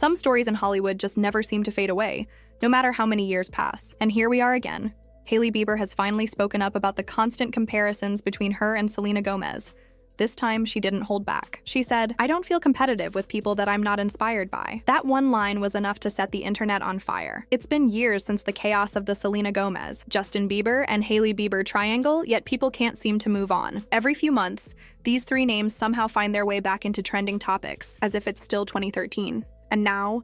Some stories in Hollywood just never seem to fade away, no matter how many years pass. And here we are again. Hailey Bieber has finally spoken up about the constant comparisons between her and Selena Gomez. This time, she didn't hold back. She said, "I don't feel competitive with people that I'm not inspired by." That one line was enough to set the internet on fire. It's been years since the chaos of the Selena Gomez, Justin Bieber, and Hailey Bieber triangle, yet people can't seem to move on. Every few months, these three names somehow find their way back into trending topics, as if it's still 2013. And now,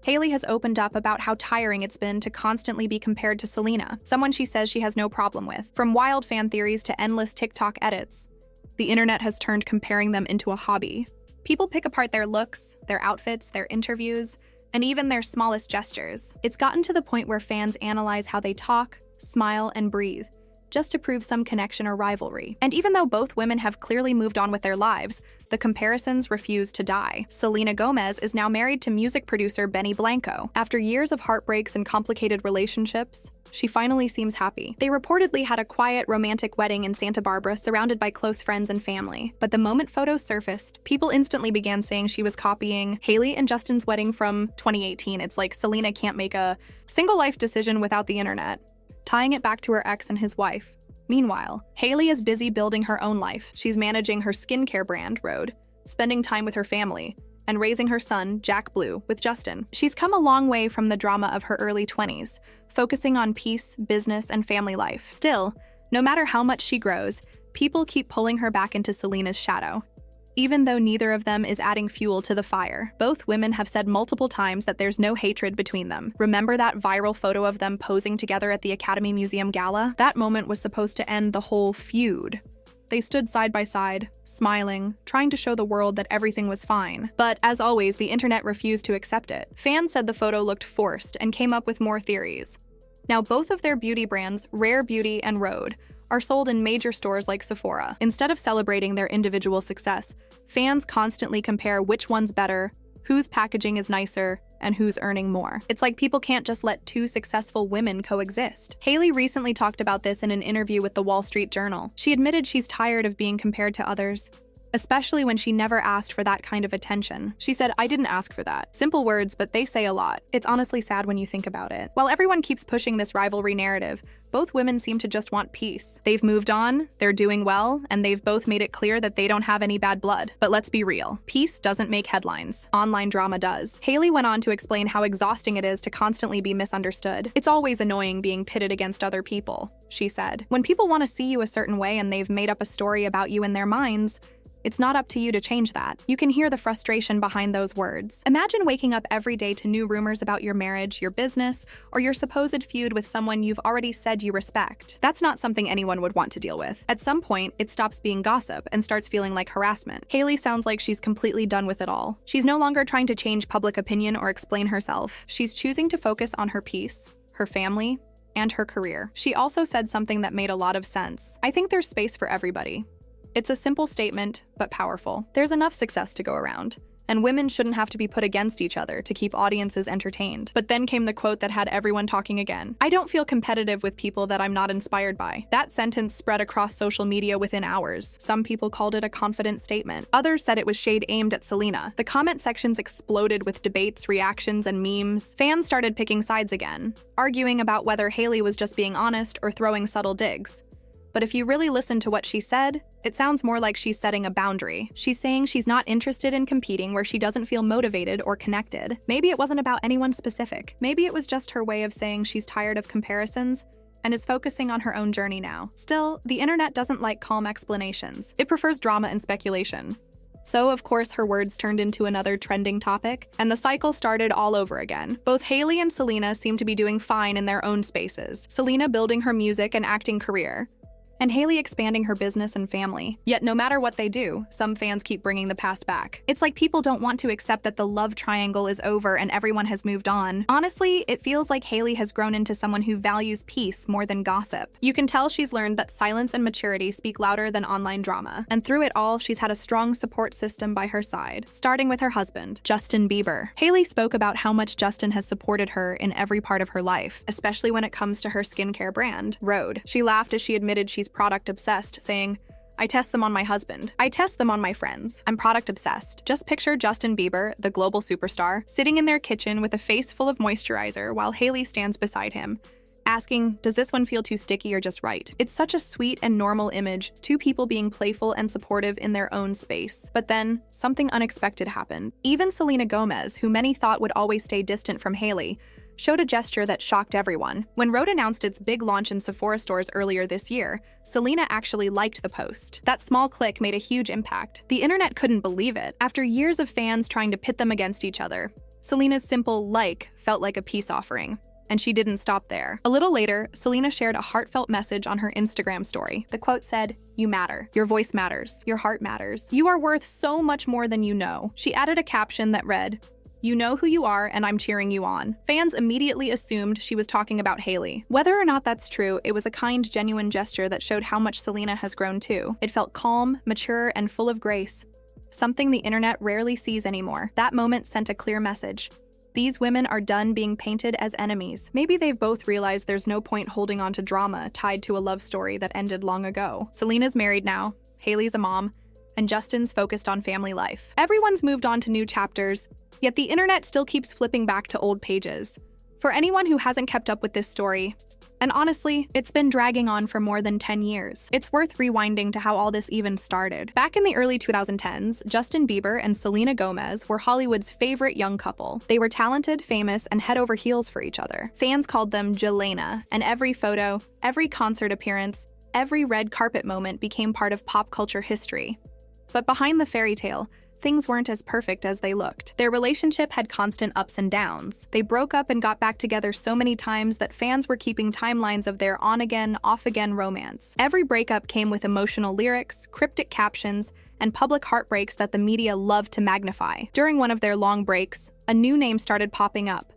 Hailey has opened up about how tiring it's been to constantly be compared to Selena, someone she says she has no problem with. From wild fan theories to endless TikTok edits, the internet has turned comparing them into a hobby. People pick apart their looks, their outfits, their interviews, and even their smallest gestures. It's gotten to the point where fans analyze how they talk, smile, and breathe, just to prove some connection or rivalry. And even though both women have clearly moved on with their lives, the comparisons refuse to die. Selena Gomez is now married to music producer Benny Blanco. After years of heartbreaks and complicated relationships, she finally seems happy. They reportedly had a quiet, romantic wedding in Santa Barbara surrounded by close friends and family. But the moment photos surfaced, people instantly began saying she was copying Hailey and Justin's wedding from 2018. It's like Selena can't make a single life decision without the internet, tying it back to her ex and his wife. Meanwhile, Hailey is busy building her own life. She's managing her skincare brand, Rhode, spending time with her family, and raising her son, Jack Blue, with Justin. She's come a long way from the drama of her early 20s, focusing on peace, business, and family life. Still, no matter how much she grows, people keep pulling her back into Selena's shadow. Even though neither of them is adding fuel to the fire, both women have said multiple times that there's no hatred between them. Remember that viral photo of them posing together at the Academy Museum Gala? That moment was supposed to end the whole feud. They stood side by side, smiling, trying to show the world that everything was fine. But as always, the internet refused to accept it. Fans said the photo looked forced and came up with more theories. Now, both of their beauty brands, Rare Beauty and Rhode, are sold in major stores like Sephora. Instead of celebrating their individual success, fans constantly compare which one's better, whose packaging is nicer, and who's earning more. It's like people can't just let two successful women coexist. Hailey recently talked about this in an interview with the Wall Street Journal. She admitted she's tired of being compared to others, especially when she never asked for that kind of attention. She said, "I didn't ask for that." Simple words, but they say a lot. It's honestly sad when you think about it. While everyone keeps pushing this rivalry narrative, both women seem to just want peace. They've moved on, they're doing well, and they've both made it clear that they don't have any bad blood. But let's be real, peace doesn't make headlines. Online drama does. Hailey went on to explain how exhausting it is to constantly be misunderstood. "It's always annoying being pitted against other people," she said. "When people want to see you a certain way and they've made up a story about you in their minds, it's not up to you to change that." You can hear the frustration behind those words. Imagine waking up every day to new rumors about your marriage, your business, or your supposed feud with someone you've already said you respect. That's not something anyone would want to deal with. At some point, it stops being gossip and starts feeling like harassment. Hailey sounds like she's completely done with it all. She's no longer trying to change public opinion or explain herself. She's choosing to focus on her peace, her family, and her career. She also said something that made a lot of sense. "I think there's space for everybody." It's a simple statement, but powerful. There's enough success to go around, and women shouldn't have to be put against each other to keep audiences entertained. But then came the quote that had everyone talking again. "I don't feel competitive with people that I'm not inspired by." That sentence spread across social media within hours. Some people called it a confident statement. Others said it was shade aimed at Selena. The comment sections exploded with debates, reactions, and memes. Fans started picking sides again, arguing about whether Hailey was just being honest or throwing subtle digs. But if you really listen to what she said, it sounds more like she's setting a boundary. She's saying she's not interested in competing where she doesn't feel motivated or connected. Maybe it wasn't about anyone specific. Maybe it was just her way of saying she's tired of comparisons and is focusing on her own journey now. Still, the internet doesn't like calm explanations. It prefers drama and speculation. So, of course, her words turned into another trending topic, and the cycle started all over again. Both Hailey and Selena seem to be doing fine in their own spaces. Selena building her music and acting career, and Hailey expanding her business and family. Yet no matter what they do, some fans keep bringing the past back. It's like people don't want to accept that the love triangle is over and everyone has moved on. Honestly, it feels like Hailey has grown into someone who values peace more than gossip. You can tell she's learned that silence and maturity speak louder than online drama. And through it all, she's had a strong support system by her side, starting with her husband, Justin Bieber. Hailey spoke about how much Justin has supported her in every part of her life, especially when it comes to her skincare brand, Rhode. She laughed as she admitted she's product obsessed, saying, I test them on my husband. I test them on my friends. I'm product obsessed. Just picture Justin Bieber, the global superstar, sitting in their kitchen with a face full of moisturizer while Hailey stands beside him, asking, does this one feel too sticky or just right? It's such a sweet and normal image, two people being playful and supportive in their own space. But then, something unexpected happened. Even Selena Gomez, who many thought would always stay distant from Hailey, showed a gesture that shocked everyone. When Rhode announced its big launch in Sephora stores earlier this year, Selena actually liked the post. That small click made a huge impact. The internet couldn't believe it. After years of fans trying to pit them against each other, Selena's simple like felt like a peace offering. And she didn't stop there. A little later, Selena shared a heartfelt message on her Instagram story. The quote said, "You matter. Your voice matters. Your heart matters. You are worth so much more than you know." She added a caption that read, "You know who you are, and I'm cheering you on." Fans immediately assumed she was talking about Hailey. Whether or not that's true, it was a kind, genuine gesture that showed how much Selena has grown too. It felt calm, mature, and full of grace, something the internet rarely sees anymore. That moment sent a clear message. These women are done being painted as enemies. Maybe they've both realized there's no point holding on to drama tied to a love story that ended long ago. Selena's married now, Hailey's a mom, and Justin's focused on family life. Everyone's moved on to new chapters, yet the internet still keeps flipping back to old pages. For anyone who hasn't kept up with this story, and honestly, it's been dragging on for more than 10 years. It's worth rewinding to how all this even started. Back in the early 2010s, Justin Bieber and Selena Gomez were Hollywood's favorite young couple. They were talented, famous, and head over heels for each other. Fans called them Jelena, and every photo, every concert appearance, every red carpet moment became part of pop culture history. But behind the fairy tale, things weren't as perfect as they looked. Their relationship had constant ups and downs. They broke up and got back together so many times that fans were keeping timelines of their on-again, off-again romance. Every breakup came with emotional lyrics, cryptic captions, and public heartbreaks that the media loved to magnify. During one of their long breaks, a new name started popping up: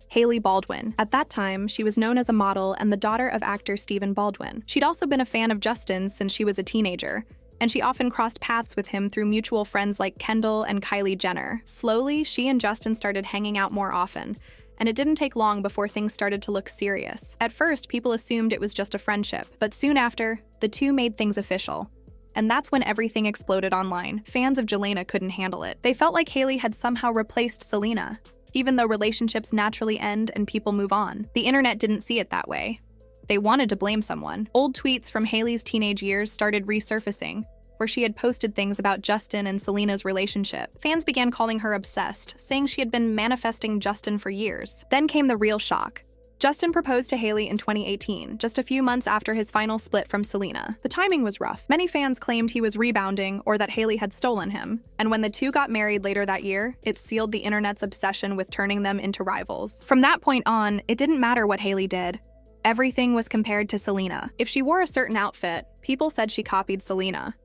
Hailey Baldwin. At that time, she was known as a model and the daughter of actor Stephen Baldwin. She'd also been a fan of Justin's since she was a teenager, and she often crossed paths with him through mutual friends like Kendall and Kylie Jenner. Slowly, she and Justin started hanging out more often, and it didn't take long before things started to look serious. At first, people assumed it was just a friendship, but soon after, the two made things official. And that's when everything exploded online. Fans of Jelena couldn't handle it. They felt like Hailey had somehow replaced Selena, even though relationships naturally end and people move on. The internet didn't see it that way. They wanted to blame someone. Old tweets from Hailey's teenage years started resurfacing, where she had posted things about Justin and Selena's relationship. Fans began calling her obsessed, saying she had been manifesting Justin for years. Then came the real shock. Justin proposed to Hailey in 2018, just a few months after his final split from Selena. The timing was rough. Many fans claimed he was rebounding or that Hailey had stolen him. And when the two got married later that year, it sealed the internet's obsession with turning them into rivals. From that point on, it didn't matter what Hailey did. Everything was compared to Selena. If she wore a certain outfit, people said she copied Selena.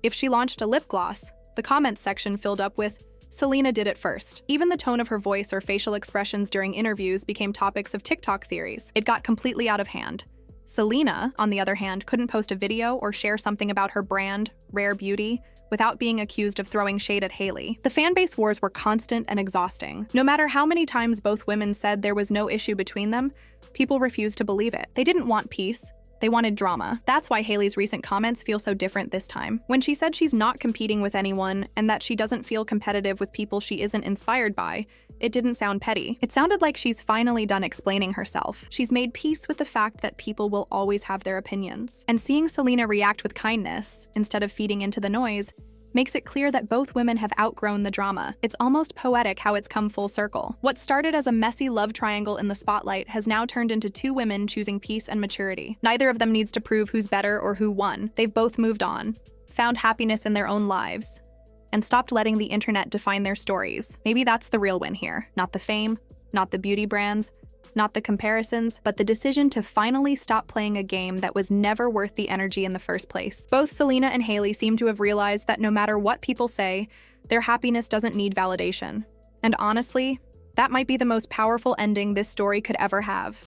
If she launched a lip gloss, the comments section filled up with, "Selena did it first." Even the tone of her voice or facial expressions during interviews became topics of TikTok theories. It got completely out of hand. Selena, on the other hand, couldn't post a video or share something about her brand, Rare Beauty, without being accused of throwing shade at Hailey. The fanbase wars were constant and exhausting. No matter how many times both women said there was no issue between them, people refused to believe it. They didn't want peace. They wanted drama. That's why Hailey's recent comments feel so different this time. When she said she's not competing with anyone and that she doesn't feel competitive with people she isn't inspired by, it didn't sound petty. It sounded like she's finally done explaining herself. She's made peace with the fact that people will always have their opinions. And seeing Selena react with kindness, instead of feeding into the noise, makes it clear that both women have outgrown the drama. It's almost poetic how it's come full circle. What started as a messy love triangle in the spotlight has now turned into two women choosing peace and maturity. Neither of them needs to prove who's better or who won. They've both moved on, found happiness in their own lives, and stopped letting the internet define their stories. Maybe that's the real win here. Not the fame, not the beauty brands, not the comparisons, but the decision to finally stop playing a game that was never worth the energy in the first place. Both Selena and Hailey seem to have realized that no matter what people say, their happiness doesn't need validation. And honestly, that might be the most powerful ending this story could ever have.